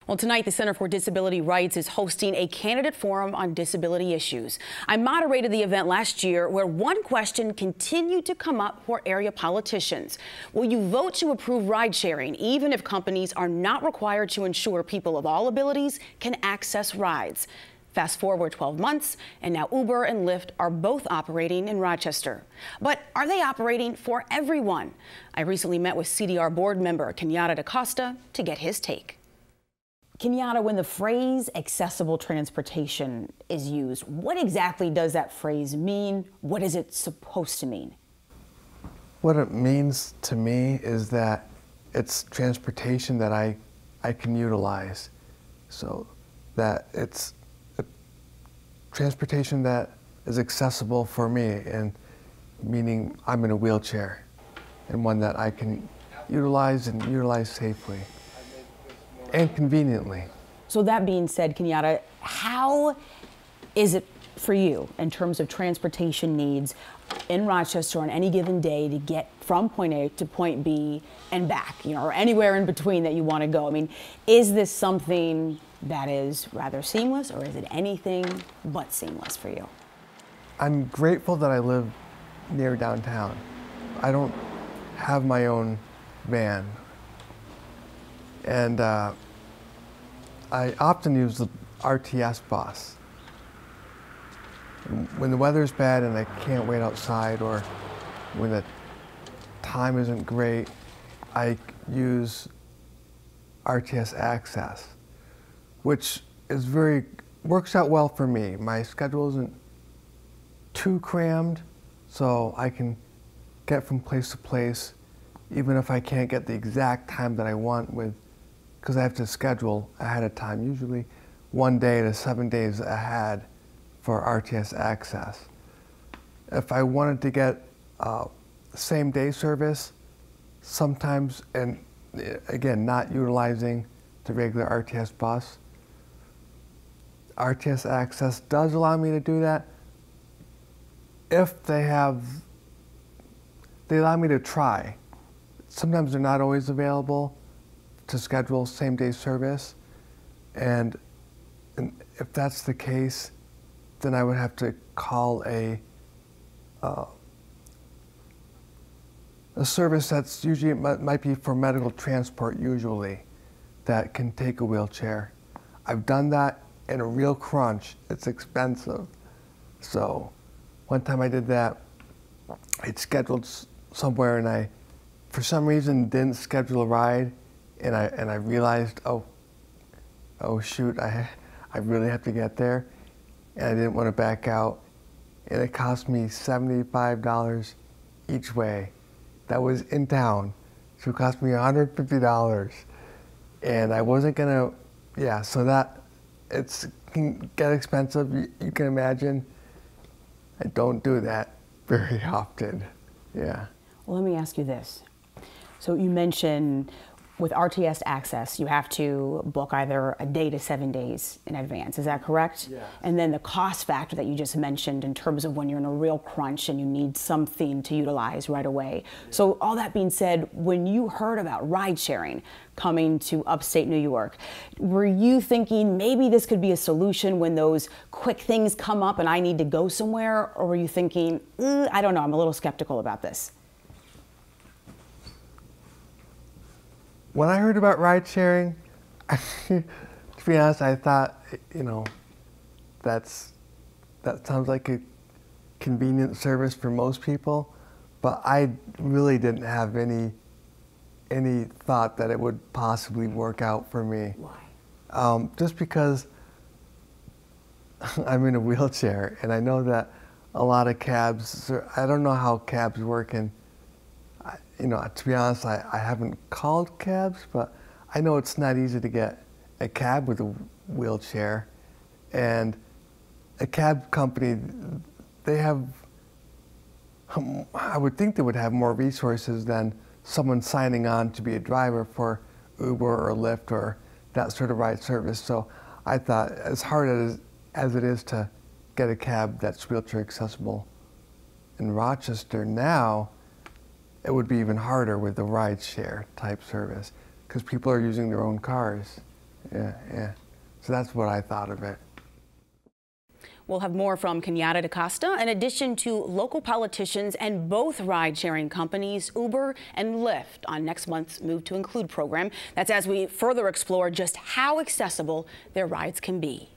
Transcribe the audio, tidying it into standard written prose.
Well, tonight, the Center for Disability Rights is hosting a candidate forum on disability issues. I moderated the event last year where one question continued to come up for area politicians. Will you vote to approve ride sharing, even if companies are not required to ensure people of all abilities can access rides? Fast forward 12 months, and now Uber and Lyft are both operating in Rochester. But are they operating for everyone? I recently met with CDR board member Kenyatta DaCosta to get his take. Kenyatta, when the phrase accessible transportation is used, what exactly does that phrase mean? What is it supposed to mean? What it means to me is that it's transportation that I can utilize. So that it's a transportation that is accessible for me, and meaning I'm in a wheelchair, and one that I can utilize and utilize safely and conveniently. So that being said, Kenyatta, how is it for you in terms of transportation needs in Rochester on any given day to get from point A to point B and back, or anywhere in between that you want to go? I mean, is this something that is rather seamless, or is it anything but seamless for you? I'm grateful that I live near downtown. I don't have my own van. And I often use the RTS bus. When the weather's bad and I can't wait outside, or when the time isn't great, I use RTS Access, which is works out well for me. My schedule isn't too crammed, so I can get from place to place, even if I can't get the exact time that I want because I have to schedule ahead of time, usually 1 day to 7 days ahead for RTS Access. If I wanted to get same day service, sometimes, and again, not utilizing the regular RTS bus, RTS Access does allow me to do that if they allow me to try. Sometimes they're not always available to schedule same-day service, and if that's the case, then I would have to call a service that's usually, it might be for medical transport usually, that can take a wheelchair. I've done that in a real crunch. It's expensive. So one time I did that, I'd scheduled somewhere and I, for some reason, didn't schedule a ride, and I realized, oh shoot, I really have to get there, and I didn't want to back out, and it cost me $75 each way. That was in town, so it cost me $150, and I wasn't gonna, so that can get expensive. You can imagine. I don't do that very often. Yeah. Well, let me ask you this. So you mentioned with RTS Access, you have to book either a day to 7 days in advance. Is that correct? Yeah. And then the cost factor that you just mentioned in terms of when you're in a real crunch and you need something to utilize right away. Yeah. So all that being said, when you heard about ride sharing coming to upstate New York, were you thinking maybe this could be a solution when those quick things come up and I need to go somewhere? Or were you thinking, I don't know, I'm a little skeptical about this? When I heard about ride sharing, to be honest, I thought, that sounds like a convenient service for most people, but I really didn't have any thought that it would possibly work out for me. Why? Just because I'm in a wheelchair, and I know that a lot of cabs, I don't know how cabs work, and to be honest, I haven't called cabs, but I know it's not easy to get a cab with a wheelchair. And a cab company, I would think they would have more resources than someone signing on to be a driver for Uber or Lyft or that sort of ride service. So I thought, as hard as it is to get a cab that's wheelchair accessible in Rochester now, it would be even harder with the ride share type service because people are using their own cars. yeah. So that's what I thought of it. We'll have more from Kenyatta DaCosta, in addition to local politicians and both ride-sharing companies, Uber and Lyft, on next month's Move to Include program. That's as we further explore just how accessible their rides can be.